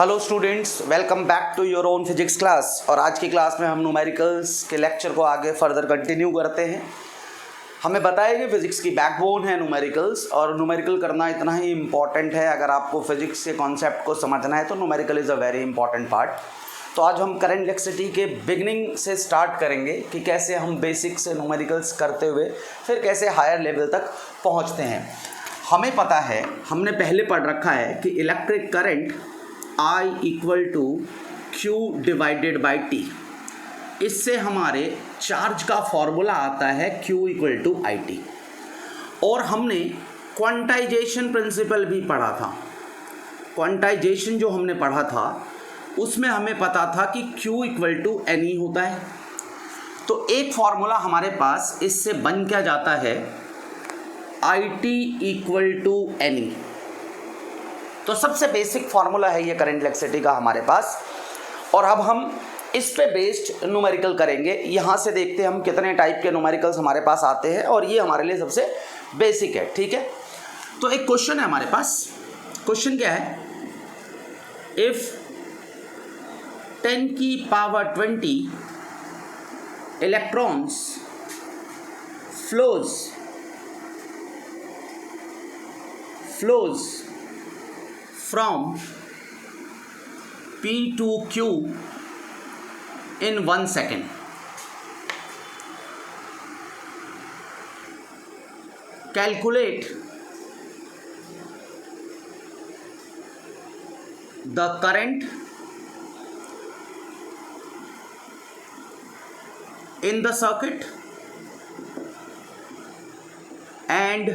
Hello students, welcome back to your own physics class. और आज की क्लास में हम न्यूमेरिकल्स के लेक्चर को आगे फर्दर कंटिन्यू करते हैं। हमें बताया कि फिजिक्स की बैकबोन है न्यूमेरिकल्स, और न्यूमेरिकल करना इतना ही इम्पॉर्टेंट है। अगर आपको फिजिक्स के कॉन्सेप्ट को समझना है तो numerical is a very important part. तो आज हम करंट इलेक्ट्रिसिटी के बिगनिंग से स्टार्ट करेंगे कि कैसे हम बेसिक से न्यूमेरिकल्स करते हुए फिर कैसे हायर लेवल तक पहुँचते हैं। हमें पता है, हमने पहले पढ़ रखा है कि electric current I equal to q divided by t. इससे हमारे चार्ज का फॉर्मूला आता है Q equal to I T. और हमने क्वांटाइजेशन प्रिंसिपल भी पढ़ा था। क्वांटाइजेशन जो हमने पढ़ा था उसमें हमें पता था कि Q equal to N E होता है। तो एक फॉर्मूला हमारे पास इससे बन क्या जाता है, I T equal to N E. तो सबसे बेसिक फार्मूला है ये करंट इलेक्ट्रिसिटी का हमारे पास। और अब हम इस पे बेस्ड न्यूमेरिकल करेंगे। यहाँ से देखते हैं हम कितने टाइप के न्यूमेरिकल्स हमारे पास आते हैं, और ये हमारे लिए सबसे बेसिक है। ठीक है, तो एक क्वेश्चन है हमारे पास। क्वेश्चन क्या है, इफ 10 की power 20 electrons flows from P to Q in 1 second. Calculate the current in the circuit and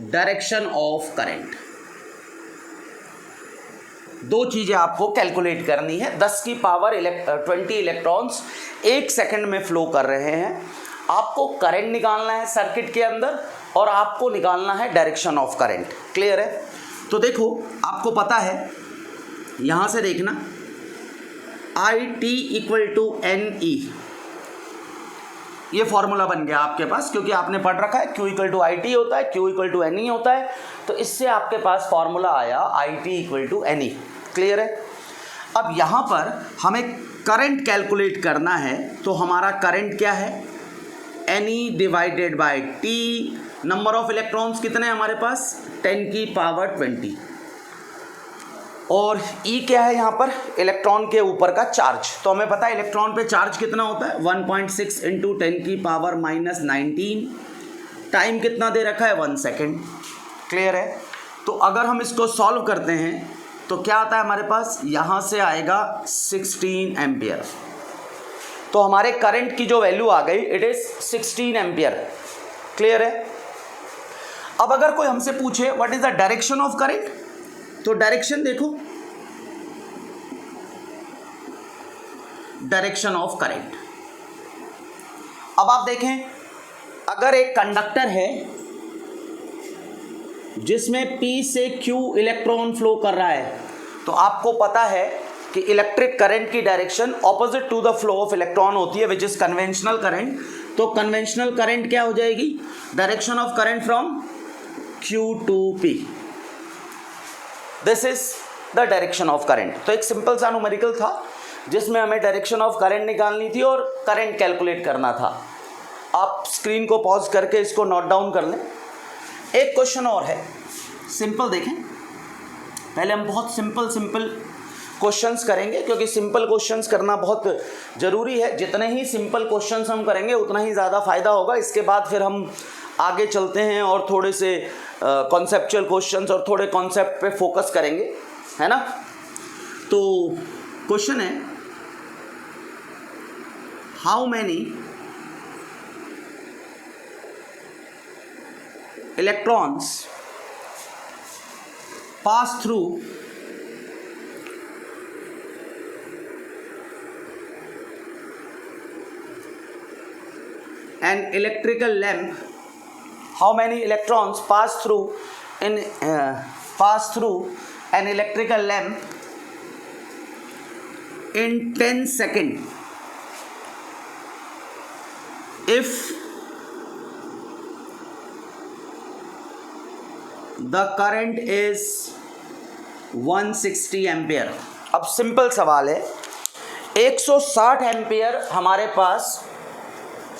direction of current. दो चीज़ें आपको कैलकुलेट करनी है। 10 की पावर 20 इलेक्ट्रॉन्स 1 सेकंड में फ्लो कर रहे हैं। आपको करंट निकालना है सर्किट के अंदर, और आपको निकालना है डायरेक्शन ऑफ करंट। क्लियर है? तो देखो, आपको पता है, यहाँ से देखना, I T equal to N E, ये फॉर्मूला बन गया आपके पास, क्योंकि आपने पढ़ रखा है Q equal to I T होता है, Q equal to N E होता है। तो इससे आपके पास फॉर्मूला आया I T equal to N E. Clear है? अब यहाँ पर हमें करंट कैलकुलेट करना है। तो हमारा करंट क्या है, N E divided by T. Number of electrons कितने हैं हमारे पास, 10 की पावर 20। और ई क्या है यहाँ पर, इलेक्ट्रॉन के ऊपर का चार्ज। तो हमें पता है इलेक्ट्रॉन पे चार्ज कितना होता है, 1.6 इंटू 10 की पावर माइनस 19। टाइम कितना दे रखा है, 1 सेकेंड। क्लियर है? तो अगर हम इसको सॉल्व करते हैं तो क्या आता है हमारे पास, यहाँ से आएगा 16 एम्पियर। तो हमारे करंट की जो वैल्यू आ गई, इट इज 16 एम्पियर। क्लियर है? अब अगर कोई हमसे पूछे what is the direction of current, तो डायरेक्शन देखो, डायरेक्शन ऑफ करंट। अब आप देखें, अगर एक कंडक्टर है जिसमें P से Q इलेक्ट्रॉन फ्लो कर रहा है, तो आपको पता है कि इलेक्ट्रिक करंट की direction opposite to the flow of electron होती है, विच इज कन्वेंशनल करंट। तो कन्वेंशनल करंट क्या हो जाएगी, direction of current from Q to P। This is the direction of current. तो एक सिंपल सा न्यूमेरिकल था जिसमें हमें डायरेक्शन ऑफ करंट निकालनी थी और करंट कैलकुलेट करना था। आप स्क्रीन को पॉज करके इसको नोट डाउन कर लें। एक क्वेश्चन और है, सिंपल देखें। पहले हम बहुत सिंपल क्वेश्चंस करेंगे, क्योंकि सिंपल क्वेश्चंस करना बहुत ज़रूरी है। जितने ही सिंपल क्वेश्चंस हम करेंगे उतना ही ज़्यादा फ़ायदा होगा। इसके बाद फिर हम आगे चलते हैं और थोड़े से कॉन्सेप्चुअल क्वेश्चंस और थोड़े कॉन्सेप्ट पे फोकस करेंगे, है ना। तो क्वेश्चन है, how many electrons pass through an electrical lamp, how many electrons pass through an electrical lamp in 10 seconds if the current is 160 ampere. अब सिंपल सवाल है, 160 एम्पियर हमारे पास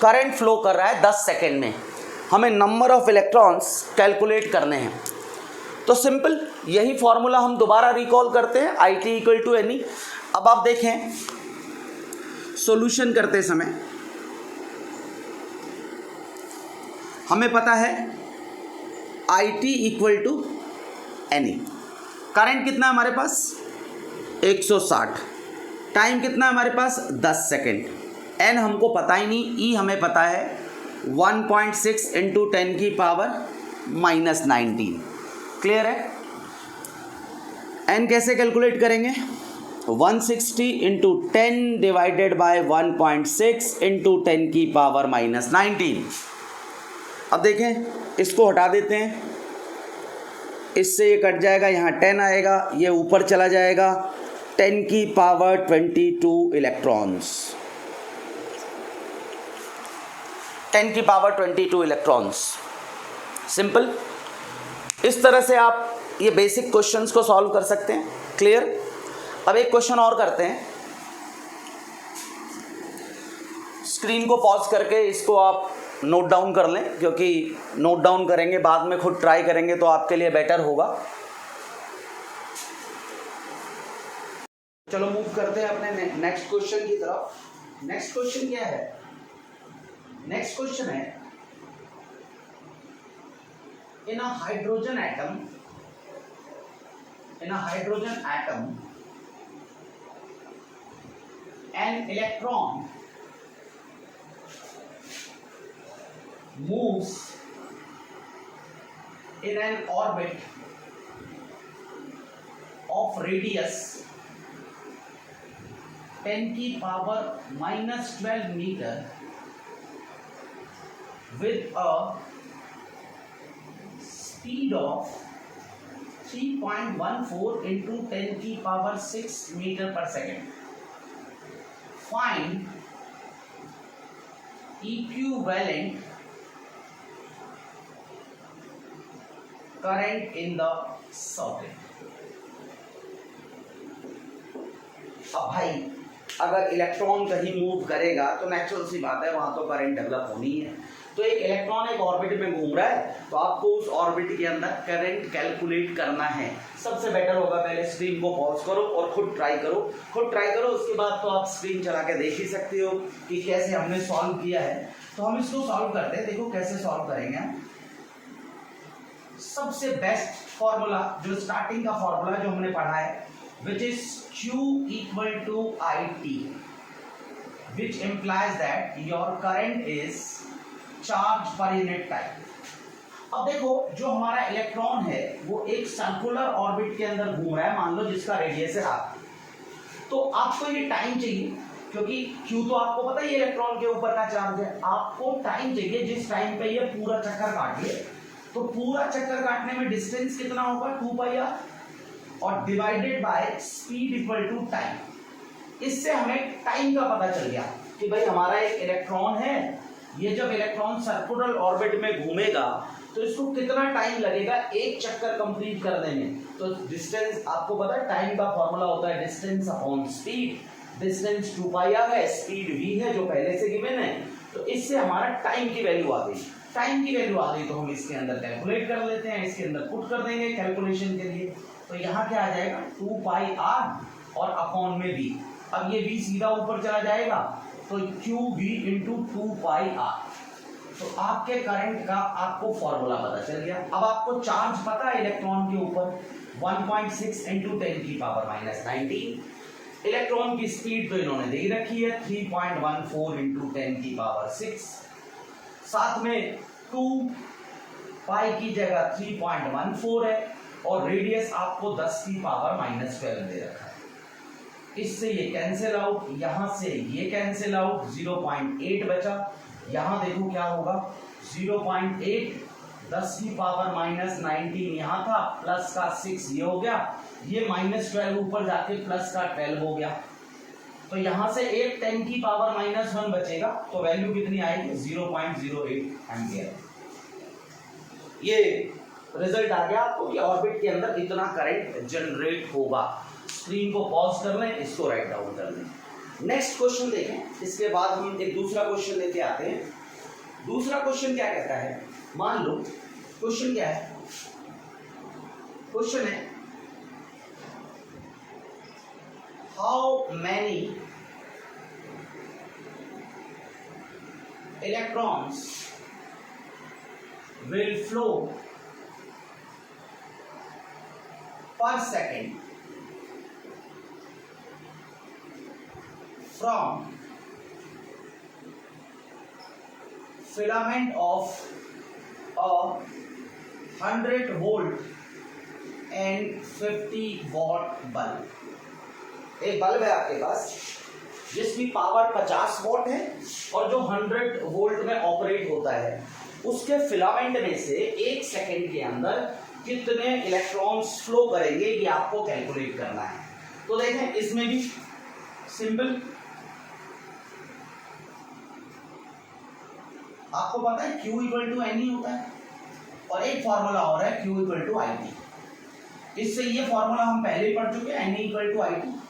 करंट फ्लो कर रहा है 10 सेकेंड में, हमें नंबर ऑफ इलेक्ट्रॉन्स कैलकुलेट करने हैं। तो सिंपल यही फॉर्मूला हम दोबारा रिकॉल करते हैं, IT इक्वल टू NE। अब आप देखें सॉल्यूशन करते समय हमें पता है IT equal to NE। Current कितना है हमारे पास 160, टाइम कितना है हमारे पास 10 सेकेंड, N हमको पता ही नहीं, E हमें पता है 1.6 इंटू 10 की पावर माइनस 19। क्लियर है? N कैसे कैलकुलेट करेंगे, 160 इंटू 10 डिवाइडेड बाय 1.6 इंटू 10 की पावर माइनस 19। अब देखें इसको हटा देते हैं, इससे ये कट जाएगा, यहाँ 10 आएगा, ये ऊपर चला जाएगा, 10 की पावर 22 इलेक्ट्रॉन्स, 10 की पावर 22 इलेक्ट्रॉन्स। सिंपल, इस तरह से आप ये बेसिक क्वेश्चंस को सॉल्व कर सकते हैं। क्लियर? अब एक क्वेश्चन और करते हैं, स्क्रीन को पॉज करके इसको आप नोट डाउन कर लें, क्योंकि नोट डाउन करेंगे बाद में खुद ट्राई करेंगे तो आपके लिए बेटर होगा। चलो मूव करते हैं अपने नेक्स्ट क्वेश्चन की तरफ। नेक्स्ट क्वेश्चन क्या है? नेक्स्ट क्वेश्चन है, in a hydrogen atom an electron moves in an orbit of radius 10 की power minus 12 metre with a speed of 3.14 into 10 की पावर 6 मीटर पर second. Find equivalent current in the circuit. अब भाई अगर electron कहीं move करेगा तो natural सी बात है वहां तो करंट डेवलप होनी है। तो एक इलेक्ट्रॉन एक ऑर्बिट में घूम रहा है, तो आपको उस ऑर्बिट के अंदर करंट कैलकुलेट करना है। सबसे बेटर होगा पहले स्क्रीन को पॉज करो और खुद ट्राई करो। उसके बाद तो आप स्क्रीन चला के देख ही सकते हो कि कैसे हमने सॉल्व किया है। तो हम इसको सॉल्व करते हैं, देखो कैसे सॉल्व करेंगे हम। सबसे बेस्ट फॉर्मूला जो स्टार्टिंग का फॉर्मूला जो हमने पढ़ा है, which is Q equal to IT, which implies that your current is charge per unit time। अब देखो जो हमारा इलेक्ट्रॉन है वो एक सर्कुलर ऑर्बिट के अंदर घूम रहा है, मान लो जिसका रेडियस है r। तो आपको ये टाइम चाहिए, क्योंकि Q तो आपको पता ही इलेक्ट्रॉन के ऊपर का चार्ज है। आपको टाइम चाहिए जिस टाइम पे ये पूरा चक्कर काट ले। तो पूरा चक्कर काटने में डिस्टेंस कितना होगा 2πr, और divided by speed equal to time. इससे हमें टाइम का पता चल गया कि भाई हमारा एक इलेक्ट्रॉन है, ये जब इलेक्ट्रॉन सर्कुलर ऑर्बिट में घूमेगा तो इसको कितना टाइम लगेगा एक चक्कर कंप्लीट करने में। तो डिस्टेंस आपको पता है, टाइम का फॉर्मूला होता है distance upon speed. Distance 2πr है, स्पीड v है जो पहले से गिवन है। तो इससे हमारा टाइम की वैल्यू आ गई। तो हम इसके अंदर कैलकुलेट कर लेते हैं, इसके अंदर पुट कर देंगे कैलकुलेशन के लिए। तो यहाँ क्या आ जाएगा 2πr और अपॉन में v। अब ये v सीधा ऊपर चला जाएगा तो QV इंटू 2πr। तो आपके करंट का आपको फॉर्मूला पता चल गया। अब आपको चार्ज पता है इलेक्ट्रॉन के ऊपर 1.6 इंटू 10 की पावर माइनस 19। इलेक्ट्रॉन की स्पीड तो इन्होंने दे रखी है 3.14 इंटू 10 की पावर 6, साथ में 2 पाई की जगह 3.14 है, और रेडियस आपको 10 की पावर माइनस 12 दे रखा है। इससे ये कैंसिल आउट, यहां से ये कैंसिल आउट, 0.8 बचा। यहां देखो क्या होगा 0.8, 10 की पावर माइनस 19 यहां था, प्लस का 6 ये हो गया, ये माइनस 12 ऊपर जाके प्लस का 12 हो गया। तो यहां से एक 10 की पावर माइनस 1 बचेगा, तो वैल्यू कितनी आएगी 0.08 एम्पियर। ये रिजल्ट आ गया आपको कि ऑर्बिट के अंदर इतना करंट जनरेट होगा। स्क्रीन को पॉज कर लें, इसको राइट डाउन कर लें। नेक्स्ट क्वेश्चन देखें, इसके बाद हम एक दूसरा क्वेश्चन लेके आते हैं। दूसरा क्वेश्चन क्या कहता है, मान लो क्वेश्चन क्या है, क्वेश्चन है how many electrons will flow per second from filament of a 100 volt and 50 watt bulb। एक बल्ब है आपके पास जिसकी पावर 50 वॉट है और जो 100 वोल्ट में ऑपरेट होता है, उसके फिलामेंट में से 1 सेकेंड के अंदर कितने इलेक्ट्रॉन्स फ्लो करेंगे ये आपको कैलकुलेट करना है। तो देखें इसमें भी सिंपल, आपको पता है Q इक्वल टू एन होता है और एक फॉर्मूला और है Q equal to I T. इससे ये फॉर्मूला हम पहले ही पढ़ चुके हैं, N equal to I T.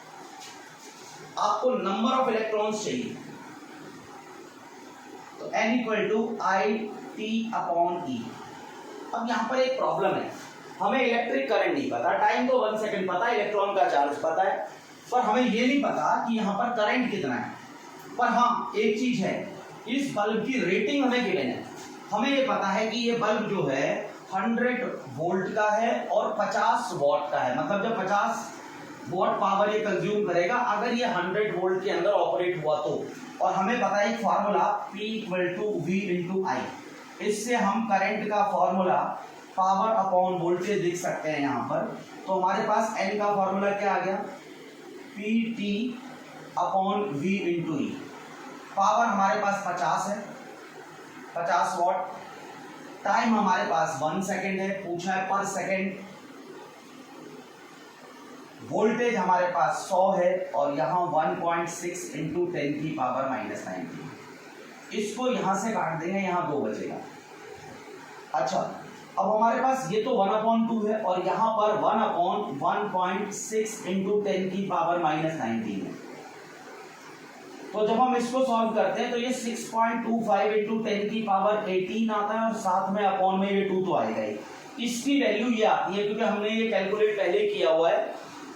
आपको नंबर ऑफ इलेक्ट्रॉन्स चाहिए तो n equal to I T upon E. अब यहां पर एक प्रॉब्लम है, हमें इलेक्ट्रिक करंट नहीं पता, टाइम तो 1 सेकंड पता है, इलेक्ट्रॉन का चार्ज पता है, पर हमें ये नहीं पता कि यहां पर करंट कितना है। पर हाँ एक चीज है, इस बल्ब की रेटिंग हमें गिवन है। हमें ये पता है कि ये बल्ब जो है 100 वोल्ट का है और 50 वॉट का है, मतलब जब 50 वॉट पावर ये कंज्यूम करेगा अगर ये 100 वोल्ट के अंदर ऑपरेट हुआ तो। और हमें पता है एक formula P equal to V into I. इससे हम करंट का फॉर्मूला पावर अपॉन वोल्टेज लिख सकते हैं यहाँ पर। तो हमारे पास N का फॉर्मूला क्या आ गया, PT अपॉन V इंटू ई। पावर हमारे पास 50 है, 50 वॉट। टाइम हमारे पास 1 सेकेंड है, पूछा है पर सेकेंड। वोल्टेज हमारे पास 100 है और यहाँ 1.6 इंटू 10 की पावर -19। इसको यहाँ से काट देंगे, यहाँ 2 बचेगा। अच्छा अब हमारे पास ये तो 1/2 है और यहाँ पर 1/1.6 इंटू 10 की पावर -19 है। तो जब हम इसको सॉल्व करते हैं तो ये 6.25 इंटू 10 की पावर 18 आता है और साथ में अपॉन में ये 2 तो आएगा ही। इसकी वैल्यू ये आती है क्योंकि हमने ये कैलकुलेट पहले किया हुआ है।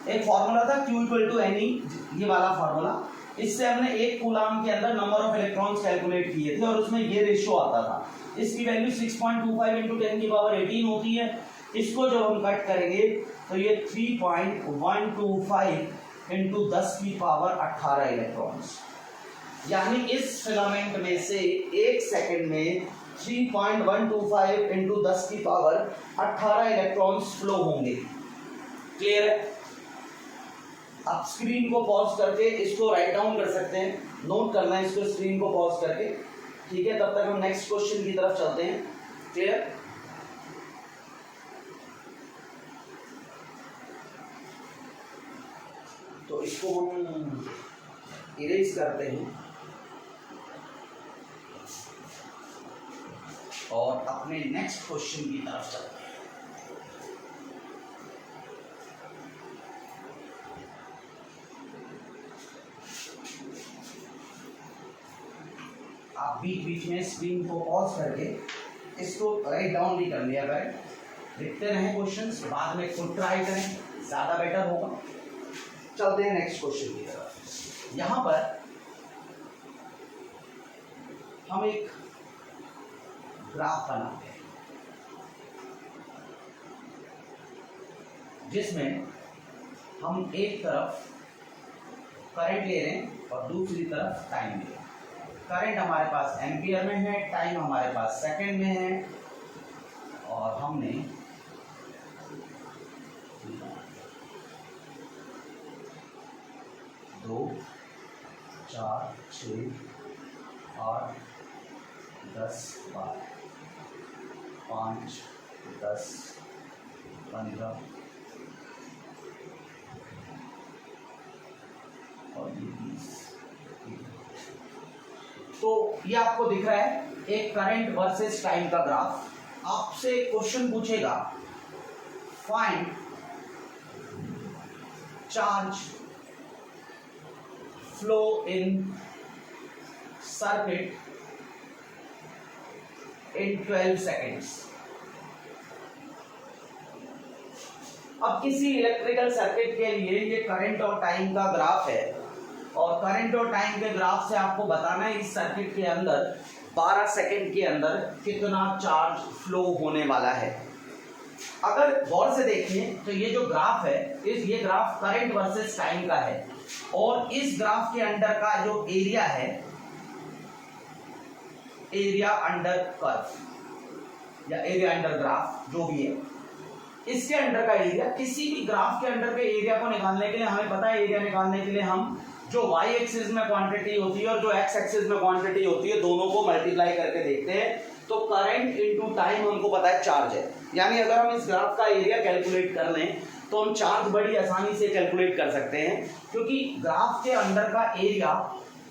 एक फॉर्मूला था Q equal to N E, ये वाला फॉर्मूला। इससे हमने एक कूलाम के अंदर नंबर ऑफ इलेक्ट्रॉन्स कैलकुलेट किए थे और उसमें ये रेशियो आता था। इसकी वैल्यू 6.25 इंटू 10 की पावर 18 होती है। इसको जब हम कट करेंगे तो ये 3.125 इंटू 10 की पावर 18 इलेक्ट्रॉन्स। यानी इस फिलामेंट में से 1 सेकेंड में 3.125 इंटू 10 की पावर 18 इलेक्ट्रॉन्स फ्लो होंगे। क्लियर है? आप स्क्रीन को पॉज करके इसको राइट डाउन कर सकते हैं, नोट करना है इसको स्क्रीन को पॉज करके, ठीक है? तब तक हम नेक्स्ट क्वेश्चन की तरफ चलते हैं। क्लियर? तो इसको हम इरेज करते हैं और अपने नेक्स्ट क्वेश्चन की तरफ चलते हैं। आप बीच बीच में स्क्रीन को पॉज करके इसको राइट डाउन भी कर लिया करें, लिखते रहें क्वेश्चंस, बाद में खुद ट्राई करें, ज़्यादा बेटर होगा। चलते हैं नेक्स्ट क्वेश्चन की तरफ। यहाँ पर हम एक ग्राफ बनाते हैं जिसमें हम एक तरफ करंट ले रहे हैं और दूसरी तरफ टाइम ले रहे हैं। करंट हमारे पास एम्पियर में है, टाइम हमारे पास सेकंड में है और हमने 2, 4, 6, 8, 10, 12, 5, 10, 15 और 20। तो ये आपको दिख रहा है एक करंट वर्सेस टाइम का ग्राफ। आपसे क्वेश्चन पूछेगा find charge flow in circuit in 12 seconds। अब किसी इलेक्ट्रिकल सर्किट के लिए ये करंट और टाइम का ग्राफ है, और करंट और टाइम के ग्राफ से आपको बताना है इस सर्किट के अंदर 12 सेकंड के अंदर कितना चार्ज फ्लो होने वाला है। अगर गौर से देखें तो ये जो ग्राफ है, ये ग्राफ करंट वर्सेस टाइम का है, और इस ग्राफ के अंडर का जो एरिया है, एरिया अंडर कर्व या एरिया अंडर ग्राफ जो भी है, इसके अंडर का एरिया, किसी भी ग्राफ के अंडर के एरिया को निकालने के लिए हमें पता है, एरिया निकालने के लिए हम जो y एक्सिस में क्वांटिटी होती है और जो x एक्सिस में क्वांटिटी होती है दोनों को मल्टीप्लाई करके देखते हैं, तो करंट इनटू टाइम हमको पता है चार्ज है। यानी अगर हम इस ग्राफ का एरिया कैलकुलेट कर लें तो हम चार्ज बड़ी आसानी से कैलकुलेट कर सकते हैं, क्योंकि ग्राफ के अंदर का एरिया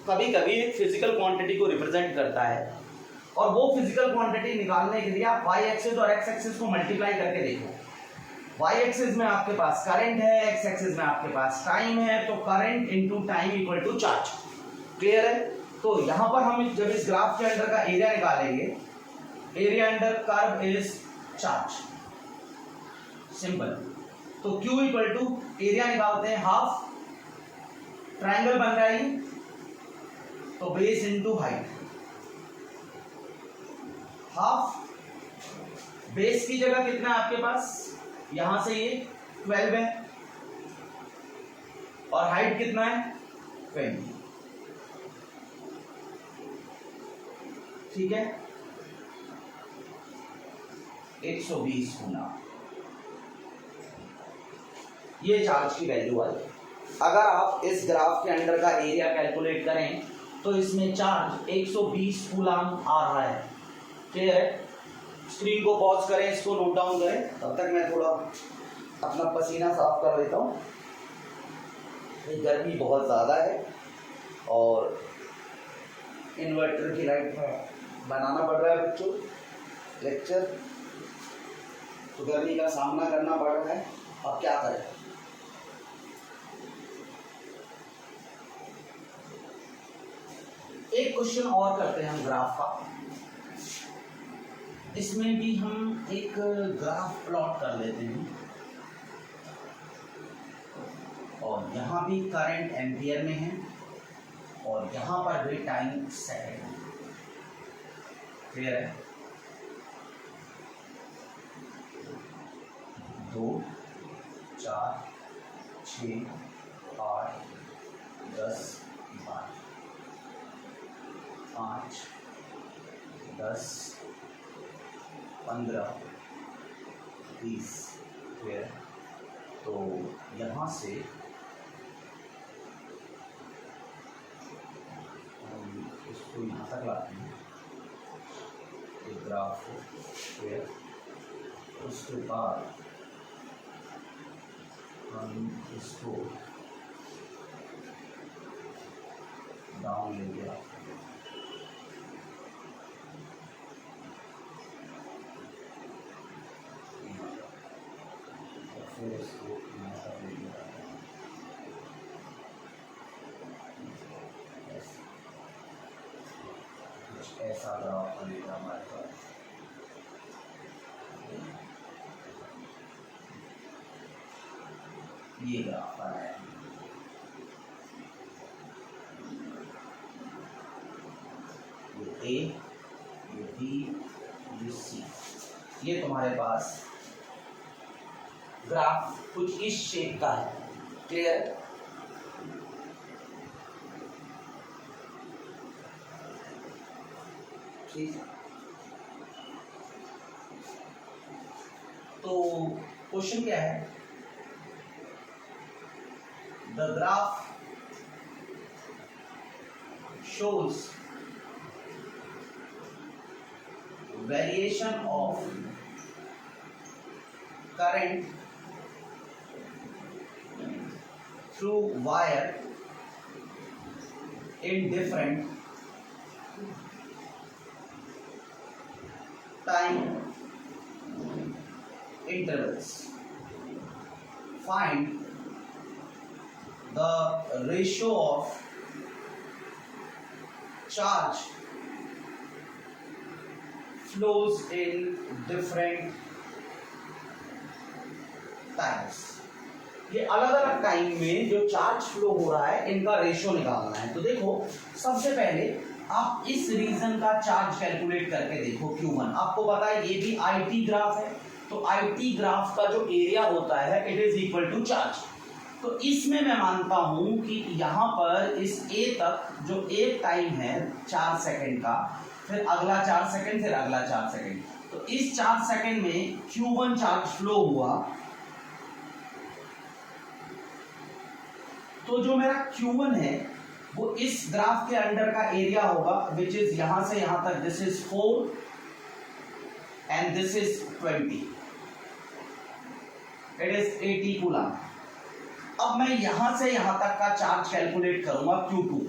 कभी कभी एक फिजिकल क्वांटिटी को रिप्रेजेंट करता है, और वो फिजिकल क्वांटिटी निकालने के लिए आप y एक्सिस और x एक्सिस को मल्टीप्लाई करके देखो। y एक्सिस में आपके पास करंट है, x एक्सिस में आपके पास टाइम है, तो current into time equal to charge. Clear है? तो यहां पर हम जब इस ग्राफ के अंदर का एरिया निकालेंगे, area under curve is charge, simple. तो Q इक्वल टू एरिया निकालते हैं हाफ, ट्रायंगल बन रहा है तो base into height, half base की जगह कितना है आपके पास, यहां से ये 12 है, और हाइट कितना है 20। ठीक है, 120 गुना ये चार्ज की वैल्यू आई। अगर आप इस ग्राफ के अंडर का एरिया कैलकुलेट करें तो इसमें चार्ज 120 कूलम आ रहा है। क्लियर है? स्क्रीन को पॉज करें, इसको नोट डाउन करें, तब तक मैं थोड़ा अपना पसीना साफ कर लेता हूँ। ये गर्मी बहुत ज़्यादा है और इन्वर्टर की लाइट बनाना पड़ रहा है बच्चों, लेक्चर, तो गर्मी का सामना करना पड़ रहा है। अब क्या करें? एक क्वेश्चन और करते हैं हम ग्राफ का। इसमें भी हम एक ग्राफ प्लॉट कर लेते हैं, और यहाँ भी करंट एम्पियर में है और यहाँ पर भी टाइम सेकंड है। क्लियर है? 2, 4, 6, 8, 10, 12, 5, 10, 15, 20। फिर तो यहाँ से हम इसको यहाँ तक लाते हैं, एक ग्राफ है, फिर उसके बाद हम इसको डाउन लेके आते हैं। फिर इसको यहाँ तक लेके आते हैं। कुछ ऐसा ग्राफ बनेगा हमारे पास। ये ग्राफ आया, ये ए, ये बी, ये सी, ये तुम्हारे पास ग्राफ कुछ इस शेप का है। क्लियर? ठीक। तो क्वेश्चन क्या है? The graph shows variation of current through wire in different time intervals। find the ratio of charge flows in different times। ये अलग अलग टाइम में जो चार्ज फ्लो हो रहा है इनका रेशियो निकालना है। तो देखो सबसे पहले आप इस रीजन का चार्ज कैलकुलेट करके देखो Q1। आपको पता है ये भी IT ग्राफ है, तो IT ग्राफ का जो एरिया होता है it is equal to charge. तो इसमें मैं मानता हूं कि यहां पर इस A तक जो एक टाइम है 4 सेकंड का, फिर अगला 4 सेकंड, फिर अगला 4 सेकंड, तो इस 4 सेकंड में Q1 चार्ज फ्लो हुआ। तो जो मेरा Q1 है वो इस ग्राफ के अंडर का एरिया होगा विच इज यहां से यहां तक, this is 4 and this is 20, it is 80 coulomb. अब मैं यहां से यहां तक का चार्ज कैलकुलेट करूंगा Q2।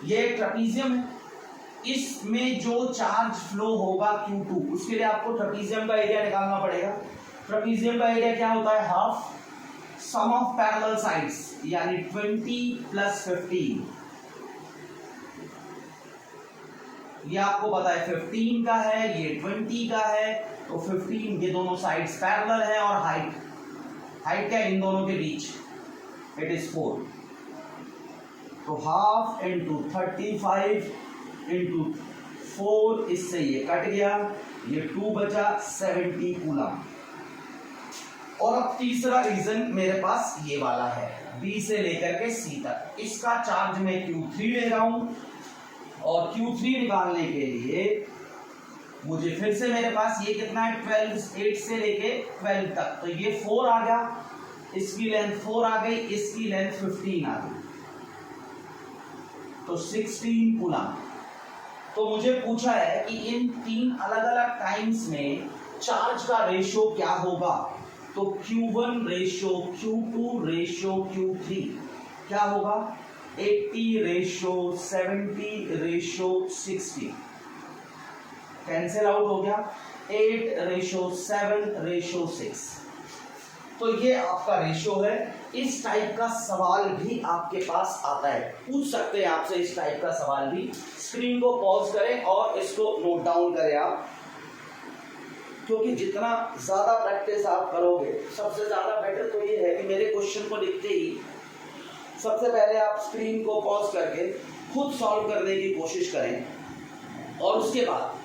ये ट्रेपीजियम है, इसमें जो चार्ज फ्लो होगा Q2 उसके लिए आपको ट्रेपीजियम का एरिया निकालना पड़ेगा। ट्रेपीजियम का एरिया क्या होता है? Half sum of parallel sides, यानी 20 प्लस 15। ये आपको पता है 15 का है, ये 20 का है, तो 15 ये दोनों साइड्स पैरेलल है और हाइट क्या इन दोनों के बीच, इट इज 4। तो हाफ इंटू 35 इंटू 4, इससे ये कट गया, ये 2 बचा 70 कूलम। और अब तीसरा रीजन मेरे पास ये वाला है, B से लेकर के C तक। इसका चार्ज मैं Q3 ले रहा हूं और Q3 निकालने के लिए मुझे फिर से मेरे पास ये कितना है 12, 8 से लेके 12 तक, तो ये 4 आ गया, इसकी लेंथ 4 आ गई, इसकी लेंथ 15 आ गई, तो 16 कूलम। तो मुझे पूछा है कि इन 3 अलग अलग टाइम्स में चार्ज का रेशियो क्या होगा। तो Q1 ratio Q2 ratio Q3 क्या होगा? 80 रेशियो 70 रेशियो 60, कैंसिल आउट हो गया, 8 रेशियो 7 रेशियो 6। तो ये आपका रेशियो है। इस टाइप का सवाल भी आपके पास आता है, पूछ सकते हैं आपसे इस टाइप का सवाल भी। स्क्रीन को पॉज करें और इसको नोट डाउन करें आप, क्योंकि जितना ज्यादा प्रैक्टिस आप करोगे सबसे ज्यादा बेटर तो ये है कि मेरे क्वेश्चन को लिखते ही सबसे पहले आप स्क्रीन को पॉज करके खुद सॉल्व करने की कोशिश करें और उसके बाद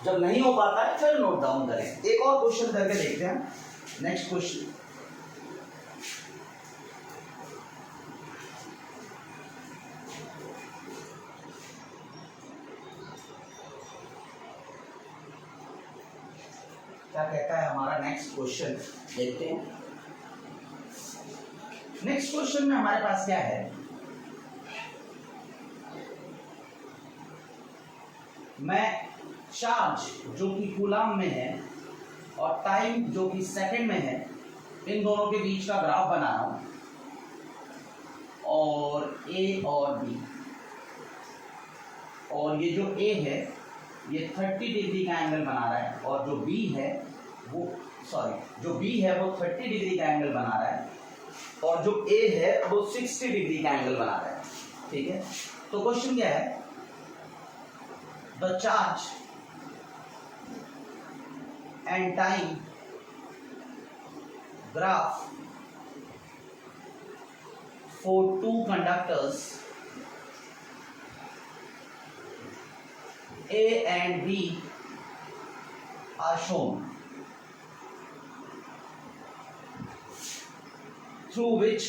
जब नहीं हो पाता है फिर नोट डाउन करें। एक और क्वेश्चन करके देखते हैं, नेक्स्ट क्वेश्चन। क्या कहता है हमारा नेक्स्ट क्वेश्चन, देखते हैं। नेक्स्ट क्वेश्चन में हमारे पास क्या है, मैं चार्ज जो कि कूलम में है और टाइम जो कि सेकंड में है, इन दोनों के बीच का ग्राफ बना रहा हूं, और A और B, और ये जो A है ये 30 डिग्री का एंगल बना रहा है, और जो B है वो जो B है वो 30 डिग्री का एंगल बना रहा है, और जो A है वो 60 डिग्री का एंगल बना रहा है। ठीक है, तो क्वेश्चन क्या है, the charge and time graph for 2 conductors A and B are shown, through which,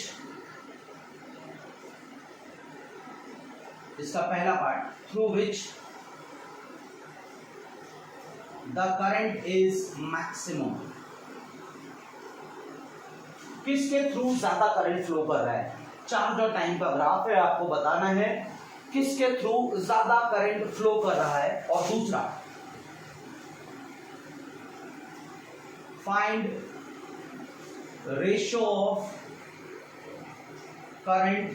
इसका पहला part, through which the current is maximum। किसके थ्रू ज्यादा करंट फ्लो कर रहा है? चार्ज और टाइम का ग्राफ है, आपको बताना है किसके थ्रू ज्यादा करंट फ्लो कर रहा है। और दूसरा, find ratio of current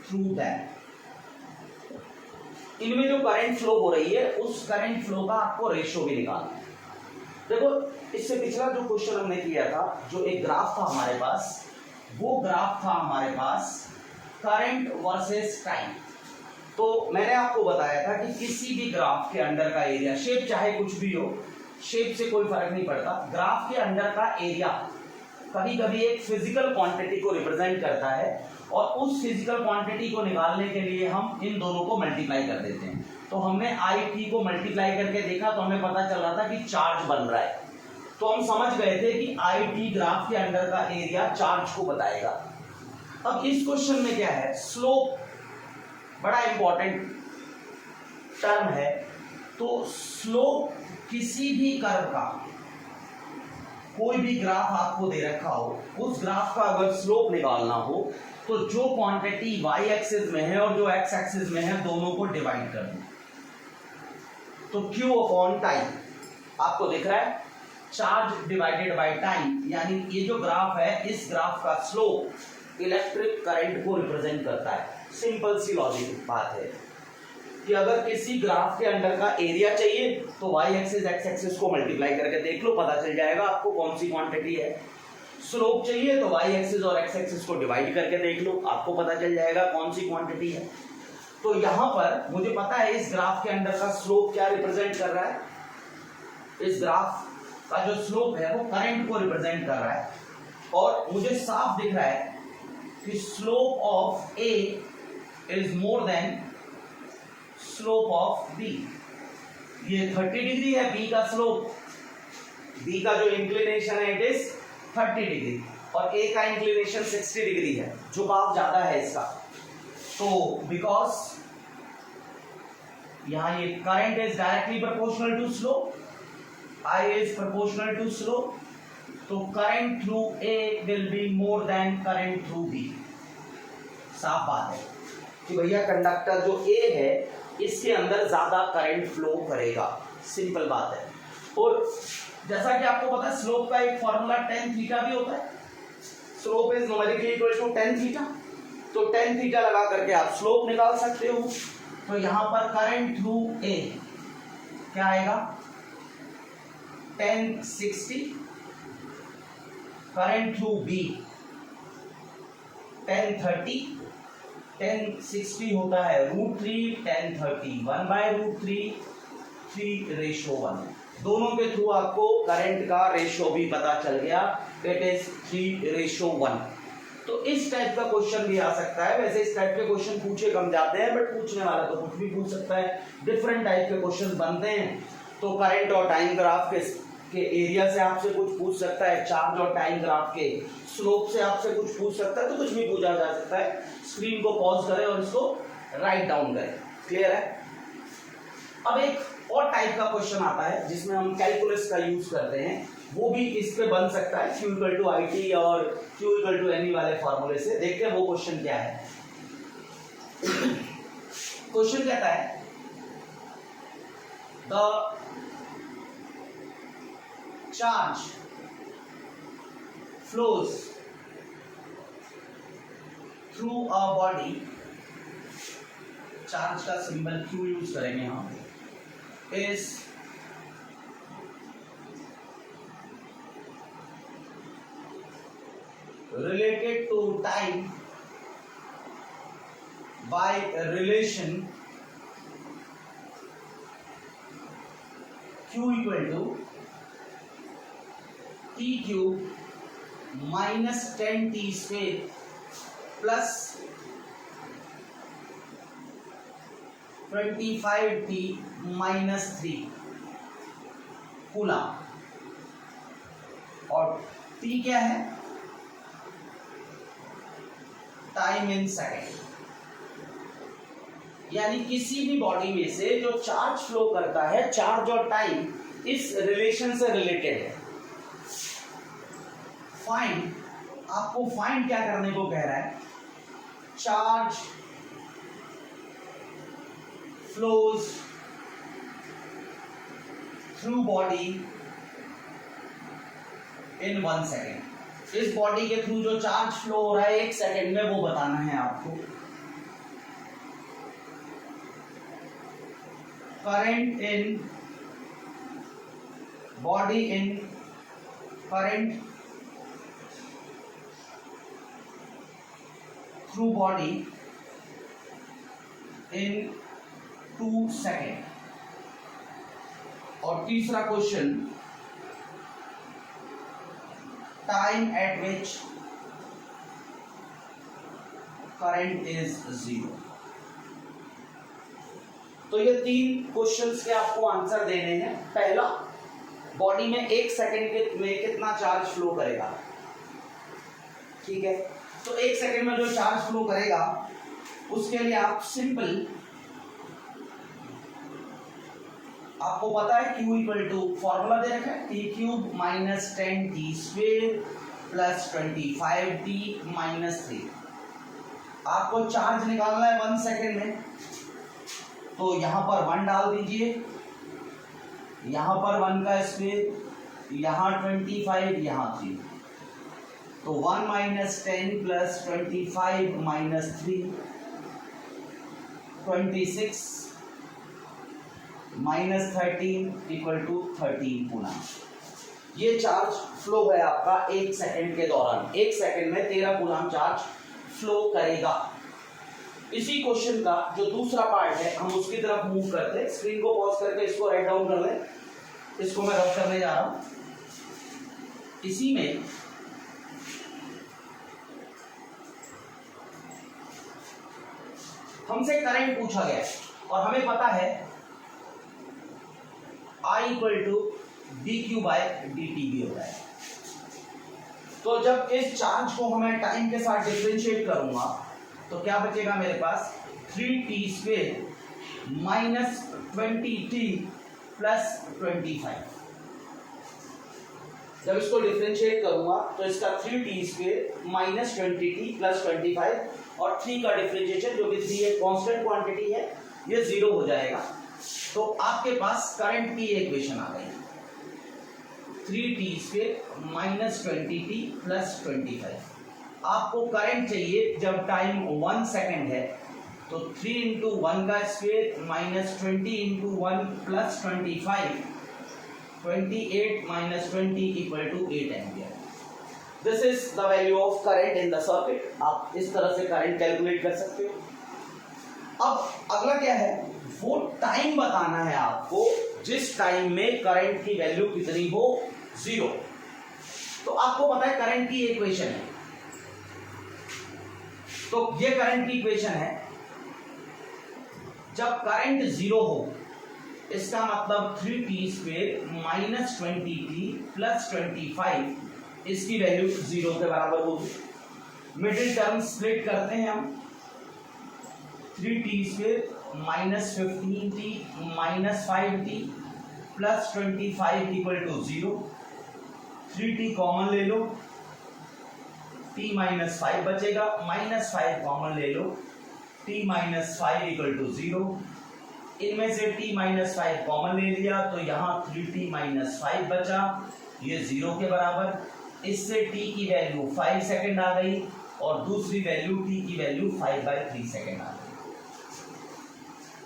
through that. इनमें जो करंट फ्लो हो रही है उस करंट फ्लो का आपको रेशियो भी निकालना है। देखो इससे पिछला जो क्वेश्चन हमने किया था, जो एक ग्राफ था हमारे पास, वो ग्राफ था हमारे पास करंट वर्सेस टाइम। तो मैंने आपको बताया था कि किसी भी ग्राफ के अंदर का एरिया, शेप चाहे कुछ भी हो, शेप से कोई फर्क नहीं पड़ता, ग्राफ के अंदर का एरिया कभी कभी एक फिजिकल क्वांटिटी को रिप्रेजेंट करता है, और उस फिजिकल क्वांटिटी को निकालने के लिए हम इन दोनों को मल्टीप्लाई कर देते हैं। तो हमने आई टी को मल्टीप्लाई करके देखा तो हमें पता चल रहा था कि चार्ज बन रहा है, तो हम समझ गए थे कि आई टी ग्राफ के अंदर का एरिया चार्ज को बताएगा। अब इस क्वेश्चन में क्या है, स्लोप बड़ा इंपॉर्टेंट टर्म है। तो स्लोप किसी भी कर्व का, कोई भी ग्राफ आपको दे रखा हो, उस ग्राफ का अगर स्लोप निकालना हो तो जो क्वांटिटी y एक्सिस में है और जो x एक्सिस में है, दोनों को डिवाइड कर दो। तो q अपॉन टाइम आपको दिख रहा है, चार्ज डिवाइडेड बाय टाइम, यानी ये जो ग्राफ है, इस ग्राफ का स्लोप इलेक्ट्रिक करंट को रिप्रेजेंट करता है। सिंपल सी लॉजिक बात है कि अगर किसी ग्राफ के अंदर का एरिया चाहिए तो y एक्सिस x एक्सिस को मल्टीप्लाई करके देख लो, पता चल जाएगा आपको कौन सी क्वांटिटी है। स्लोप चाहिए तो y एक्सिस और x एक्सिस को डिवाइड करके देख लो, आपको पता चल जाएगा कौन सी क्वांटिटी है। तो यहां पर मुझे पता है इस ग्राफ के अंदर का स्लोप क्या रिप्रेजेंट कर रहा है, इस ग्राफ का जो स्लोप है वो करंट को रिप्रेजेंट कर रहा है, और मुझे साफ दिख रहा है कि slope of A is more than slope of B। ये 30 डिग्री है B का स्लोप, B का जो इंक्लिनेशन है इट इज 30 डिग्री, और A का इंक्लिनेशन 60 डिग्री है, झुकाव ज्यादा है इसका। तो बिकॉज यहां ये current is directly proportional to slope, I is proportional to slope, तो current through A will be more than current through B। साफ बात है कि भैया कंडक्टर जो A है इसके अंदर ज्यादा करंट फ्लो करेगा, सिंपल बात है। और जैसा कि आपको पता है स्लोप का एक फॉर्मूला tan थीटा भी होता है, slope is numerically equal to tan theta, तो tan थीटा लगा करके आप स्लोप निकाल सकते हो। तो यहां पर करंट थ्रू A क्या आएगा, tan 60, current through B tan 30, tan 60 होता है √3, tan 30 1/√3, 3:1। दोनों के थ्रू आपको करंट का रेशियो भी पता चल गया, इट इज 3:1। तो इस टाइप का क्वेश्चन भी आ सकता है। वैसे इस टाइप के क्वेश्चन पूछे कम जाते हैं, बट पूछने वाला तो कुछ भी पूछ सकता है, डिफरेंट टाइप के क्वेश्चन बनते हैं। तो करंट और टाइम ग्राफ के एरिया से आपसे कुछ पूछ सकता है, चार्ज और टाइम ग्राफ के स्लोप से आपसे कुछ पूछ सकता है, तो कुछ भी पूछा जा सकता है। स्क्रीन को पॉज करें और इसको राइट डाउन करें, क्लियर है। अब एक और टाइप का क्वेश्चन आता है जिसमें हम कैलकुलस का यूज करते हैं, वो भी इस पे बन सकता है, Q equal to I T और Q इक्वल टू एनी वाले फॉर्मूले से। देखते हैं वो क्वेश्चन क्या है। क्वेश्चन कहता है the charge flows through a body, charge का सिंबल Q यूज करेंगे हम, is related to time by relation Q equal to T cube minus 10t square plus 25t minus 3 coulomb, और T क्या है, टाइम इन सेकेंड। यानी किसी भी body में से जो चार्ज फ्लो करता है, चार्ज और टाइम इस रिलेशन से रिलेटेड है। फाइंड, आपको फाइंड क्या करने को कह रहा है, charge flows through body in 1 second. इस बॉडी के थ्रू जो चार्ज फ्लो हो रहा है 1 सेकेंड में, वो बताना है आपको। Current in body in current through body in 2 second. और तीसरा question, time eight which current is 0। तो ये 3 क्वेश्चंस के आपको आंसर देने हैं। पहला, बॉडी में 1 सेकेंड में कितना चार्ज फ्लो करेगा, ठीक है। तो 1 सेकेंड में जो चार्ज फ्लो करेगा उसके लिए आप सिंपल, आपको पता है Q इक्वल टू फॉर्मूला दे रखा है T cube minus 10t square plus 25t minus 3। आपको चार्ज निकालना है 1 सेकेंड में, तो यहां पर 1 डाल दीजिए, यहां पर 1 का स्क्वेयर, यहां 25, यहां 3, तो 1 minus 10 plus 25 minus 3, 26 minus 13 equal to 13 coulomb. ये चार्ज फ्लो है आपका 1 सेकेंड के दौरान। 1 सेकेंड में 13 कूलम चार्ज फ्लो करेगा। इसी क्वेश्चन का जो दूसरा पार्ट है हम उसकी तरफ मूव करते हैं। स्क्रीन को पॉज करके इसको राइट डाउन कर लें। इसको मैं रब करने जा रहा हूं। इसी में हमसे करंट पूछा गया और हमें पता है I equal to dq by dt भी होता है। तो जब इस चार्ज को मैं टाइम के साथ डिफरेंशिएट करूंगा तो क्या बचेगा मेरे पास, 3t square minus 20t plus 25। जब इसको डिफरेंशिएट करूंगा तो इसका 3t square minus 20t plus 25 और 3 का डिफरेंशिएशन जो कि 3 एक कांस्टेंट क्वांटिटी है, ये 0 हो जाएगा। तो आपके पास करंट की इक्वेशन आ गई, 3t square minus 20t plus 25। आपको करंट चाहिए जब टाइम 1 सेकेंड है, तो 3 इंटू 1 का square minus 20 into 1 plus 25, 28 minus 20 equal to 8 ampere. This is the value of current in the circuit. आप इस तरह से करंट कैलकुलेट कर सकते हो। अब अगला क्या है, वो टाइम बताना है आपको जिस टाइम में करंट की वैल्यू कितनी हो, 0। तो आपको पता है करंट की इक्वेशन है, तो ये करंट की इक्वेशन है। जब करंट 0 हो इसका मतलब 3t square minus 20t plus 25, इसकी वैल्यू 0 के बराबर होगी। मिडिल टर्म स्प्लिट करते हैं हम, 3t square minus 15t minus 5t plus 25 equal to 0। 3t common ले लो, t माइनस 5 बचेगा, माइनस 5 कॉमन ले लो, t माइनस 5 इक्वल टू 0। इनमें से t माइनस 5 कॉमन ले लिया तो यहाँ 3t माइनस 5 बचा, ये 0 के बराबर। इससे t की वैल्यू 5 सेकेंड आ गई और दूसरी वैल्यू t की वैल्यू 5/3 सेकेंड आ गई।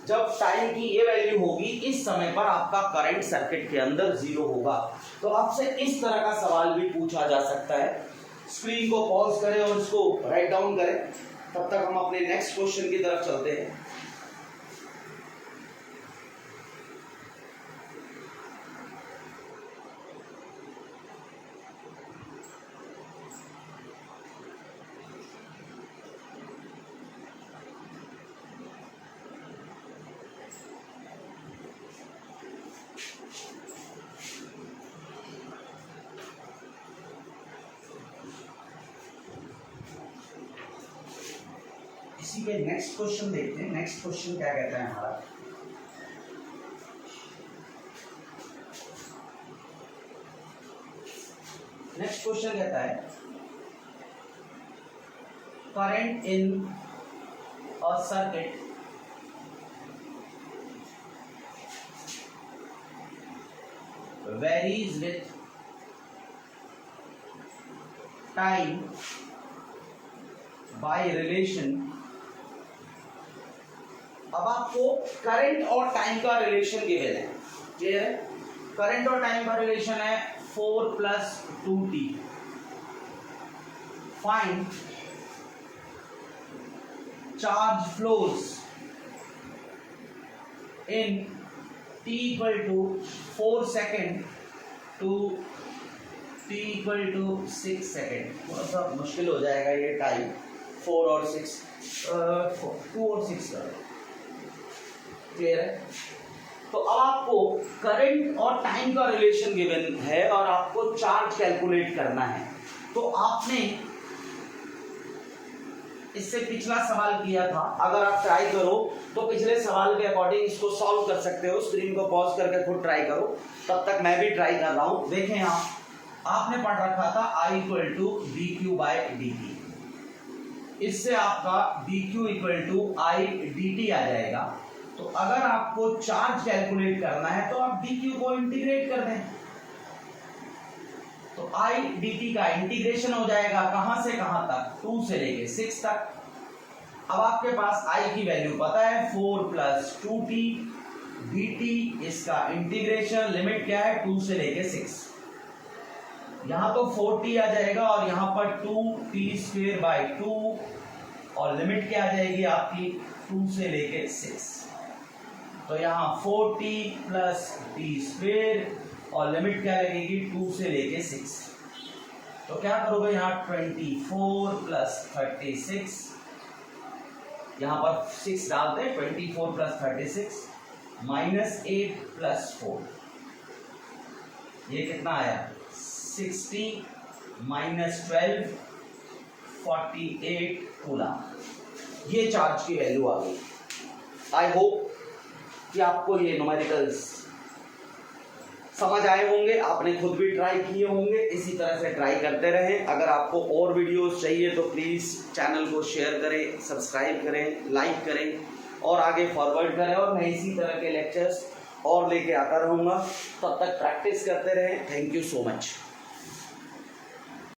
जब टाइम की ये वैल्यू होगी इस समय पर आपका करंट सर्किट के अंदर 0 होगा। तो आपसे इस तरह का सवाल भी पूछा जा सकता है। स्क्रीन को पॉज करें और इसको राइट डाउन करें, तब तक हम अपने नेक्स्ट क्वेश्चन की तरफ चलते हैं। इसी पे नेक्स्ट क्वेश्चन देखते हैं। नेक्स्ट क्वेश्चन क्या कहता है हमारा, नेक्स्ट क्वेश्चन कहता है current in a circuit varies with time by relation। अब आपको करंट और टाइम का रिलेशन गिवन है, क्लियर है। करंट और टाइम का रिलेशन है 4 + 2t। Find charge flows in t = 4 second to t = 6 second. थोड़ा सा मुश्किल हो जाएगा ये टाइम, 4 और 6 2 और 6 का। क्लियर है? तो अब आपको करंट और टाइम का रिलेशन गिवन है और आपको चार्ज कैलकुलेट करना है। तो आपने इससे पिछला सवाल किया था, अगर आप ट्राई करो तो पिछले सवाल के अकॉर्डिंग इसको सॉल्व कर सकते हो। स्क्रीन को पॉज करके खुद ट्राई करो, तब तक मैं भी ट्राई कर रहा हूं। देखें आपने पढ़ रखा था I = dq/dt। इससे आपका dq = I dt आ जाएगा। तो अगर आपको चार्ज कैलकुलेट करना है तो आप dq को इंटीग्रेट कर दें, तो I dt का इंटीग्रेशन हो जाएगा कहां से कहां तक, 2 से लेके 6 तक। अब आपके पास I की वैल्यू पता है 4 + 2t dt, इसका इंटीग्रेशन लिमिट क्या है 2 से लेके 6। यहां तो 4t आ जाएगा और यहां पर 2t²/2 और लिमिट क्या आ जाएगी आपकी 2 से लेके 6। तो यहाँ 4t + t² और लिमिट क्या लगेगी 2 से लेके 6। तो क्या करोगे यहाँ 24 + 36, यहाँ पर 6 डालते हैं, 24 + 36 -8 + 4, ये कितना आया 60 - 12 48 कूलम। ये चार्ज की वैल्यू आ गई। आई होप कि आपको ये न्यूमेरिकल्स समझ आए होंगे, आपने खुद भी ट्राई किए होंगे। इसी तरह से ट्राई करते रहें। अगर आपको और वीडियोस चाहिए तो प्लीज़ चैनल को शेयर करें, सब्सक्राइब करें, लाइक करें और आगे फॉरवर्ड करें। और मैं इसी तरह के लेक्चर्स और लेके आता रहूँगा। तब तक प्रैक्टिस करते रहें। Thank you so much.